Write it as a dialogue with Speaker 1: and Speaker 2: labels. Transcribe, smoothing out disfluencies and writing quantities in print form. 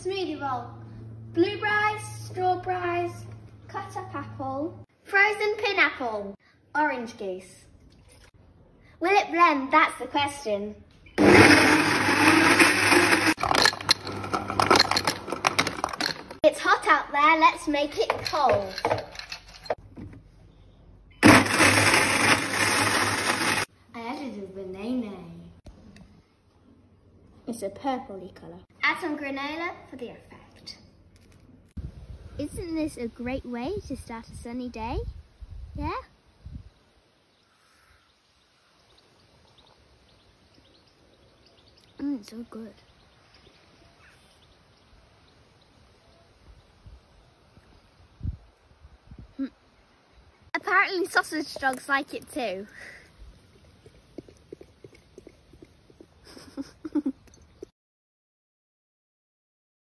Speaker 1: smoothie roll. Blueberries, strawberries, cut up apple, frozen pineapple, orange goose. Will it blend? That's the question. It's hot out there, let's make it cold. I added a banaynay. It's a purpley colour. Add some granola for the effect. Isn't this a great way to start a sunny day? Yeah? It's so good. Apparently sausage dogs like it too.